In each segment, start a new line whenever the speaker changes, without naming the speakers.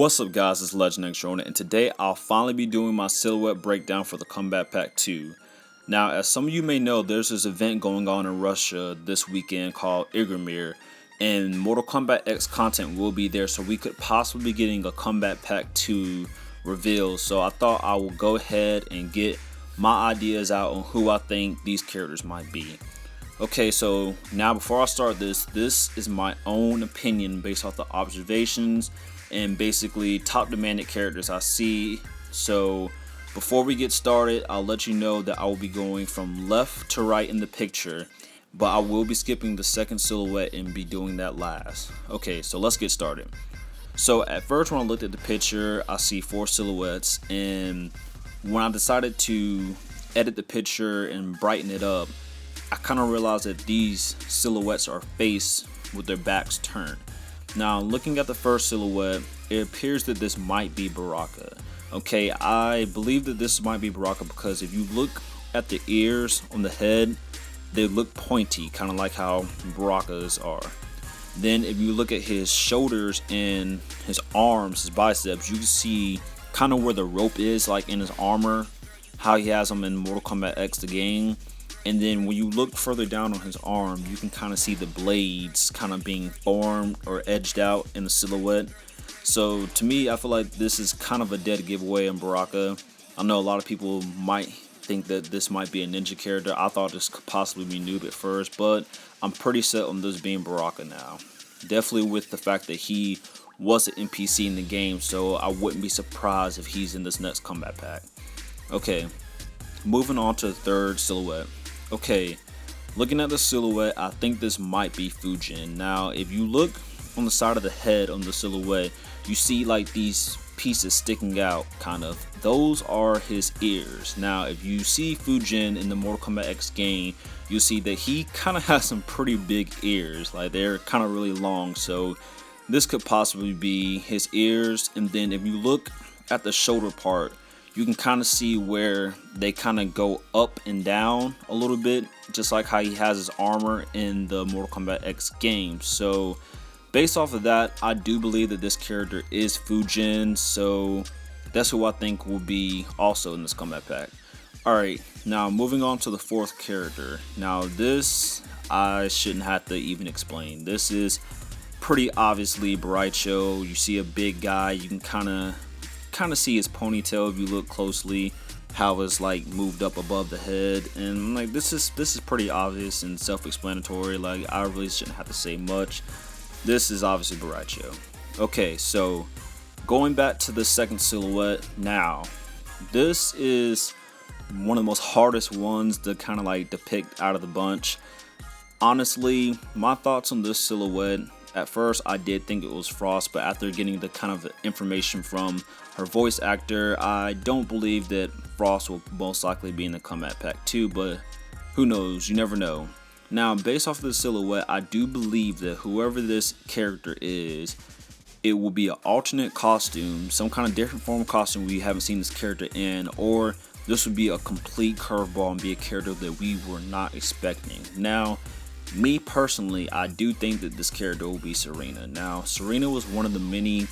What's up guys, it's Legend X Rona, and today I'll finally be doing my silhouette breakdown for the Kombat Pack 2. Now, as some of you may know, there's this event going on in Russia this weekend called Igromir, and Mortal Kombat X content will be there, so we could possibly be getting a Kombat Pack 2 reveal. So I thought I will go ahead and get my ideas out on who I think these characters might be. Okay, so now before I start this is my own opinion based off the observations and basically top demanded characters I see. So before we get started, I'll let you know that I will be going from left to right in the picture, but I will be skipping the second silhouette and be doing that last. Okay, so let's get started. So at first when I looked at the picture, I see 4 silhouettes, and when I decided to edit the picture and brighten it up, I kind of realized that these silhouettes are faced with their backs turned. Now, looking at the first silhouette, it appears that this might be Baraka. Okay, I believe that this might be Baraka because if you look at the ears on the head, they look pointy, kind of like how Baraka's are. Then if you look at his shoulders and his arms, his biceps, you can see kind of where the rope is, like in his armor, how he has them in Mortal Kombat X the game. And then when you look further down on his arm, you can kind of see the blades kind of being formed or edged out in the silhouette. So to me, I feel like this is kind of a dead giveaway in Baraka. I know a lot of people might think that this might be a ninja character. I thought this could possibly be Noob at first, but I'm pretty set on this being Baraka now. Definitely with the fact that he was an NPC in the game, so I wouldn't be surprised if he's in this next Kombat Pack. Okay, moving on to the third silhouette. Okay, looking at the silhouette, I think this might be Fujin. Now, if you look on the side of the head on the silhouette, you see like these pieces sticking out, kind of. Those are his ears. Now, if you see Fujin in the Mortal Kombat X game, you'll see that he kind of has some pretty big ears. Like, they're kind of really long, so this could possibly be his ears. And then if you look at the shoulder part, you can kind of see where they kind of go up and down a little bit, just like how he has his armor in the Mortal Kombat X game. So based off of that, I do believe that this character is Fujin, so that's who I think will be also in this Kombat Pack. Alright, now moving on to the fourth character. Now this, I shouldn't have to even explain. This is pretty obviously Bo Rai Cho. You see a big guy, you can kind of see his ponytail if you look closely, how it's like moved up above the head, and like this is pretty obvious and self-explanatory. Like, I really shouldn't have to say much. This is obviously Bo Rai Cho. Okay, so going back to the second silhouette now, this is one of the most hardest ones to kind of like depict out of the bunch. Honestly, my thoughts on this silhouette, at first I did think it was Frost, but after getting the kind of information from her voice actor, I don't believe that Frost will most likely be in the Kombat Pack 2, but who knows, you never know. Now, based off of the silhouette, I do believe that whoever this character is, it will be an alternate costume, some kind of different form of costume we haven't seen this character in, or this would be a complete curveball and be a character that we were not expecting. Now, me personally, I do think that this character will be Sareena. Now, Sareena was one of the many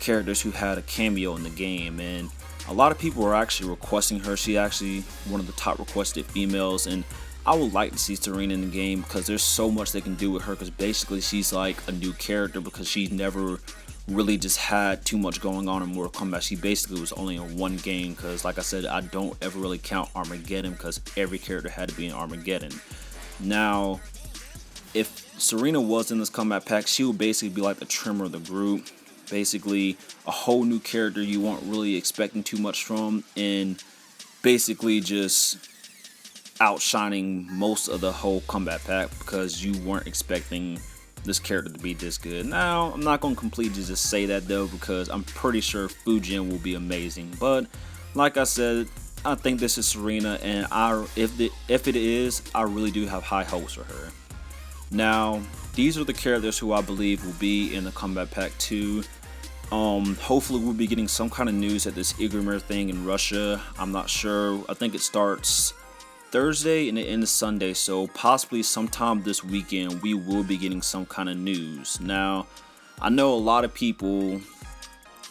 characters who had a cameo in the game, and a lot of people were actually requesting her. She actually one of the top requested females, and I would like to see Sareena in the game because there's so much they can do with her, because basically she's like a new character because she's never really just had too much going on in Mortal Kombat. She basically was only in one game because, like I said, I don't ever really count Armageddon because every character had to be in Armageddon. Now, if Sareena was in this Kombat Pack, she would basically be like the trimmer of the group. Basically, a whole new character you weren't really expecting too much from, and basically just outshining most of the whole Kombat Pack because you weren't expecting this character to be this good. Now, I'm not going to completely just say that though, because I'm pretty sure Fujin will be amazing. But like I said, I think this is Sareena, and if it is, I really do have high hopes for her. Now, these are the characters who I believe will be in the Kombat Pack 2. Hopefully we'll be getting some kind of news at this Igromir thing in Russia. I'm not sure. I think it starts Thursday and it ends Sunday, so possibly sometime this weekend we will be getting some kind of news. Now, I know a lot of people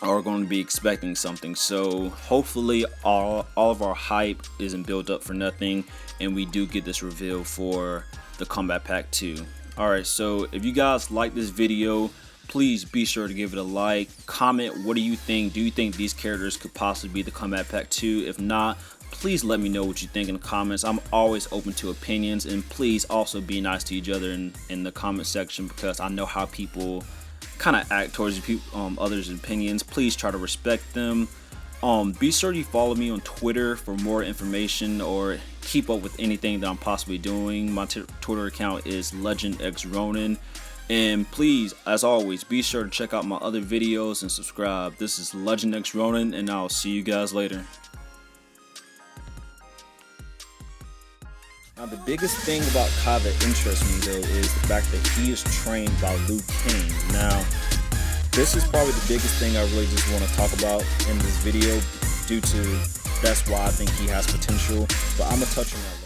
are going to be expecting something. So hopefully all of our hype isn't built up for nothing, and we do get this reveal for the Kombat Pack 2. Alright, so if you guys like this video, please be sure to give it a like. Comment, what do you think? Do you think these characters could possibly be the Kombat Pack 2? If not, please let me know what you think in the comments. I'm always open to opinions, and please also be nice to each other in the comment section, because I know how people kind of act towards others' opinions. Please try to respect them. Be sure you follow me on Twitter for more information or keep up with anything that I'm possibly doing. My Twitter account is LegendXRonin. And please, as always, be sure to check out my other videos and subscribe. This is LegendXRonin, and I'll see you guys later. Now, the biggest thing about Kai that interests me, though, is the fact that he is trained by Liu Kang. Now, this is probably the biggest thing I really just want to talk about in this video, due to that's why I think he has potential, but I'm going to touch on that.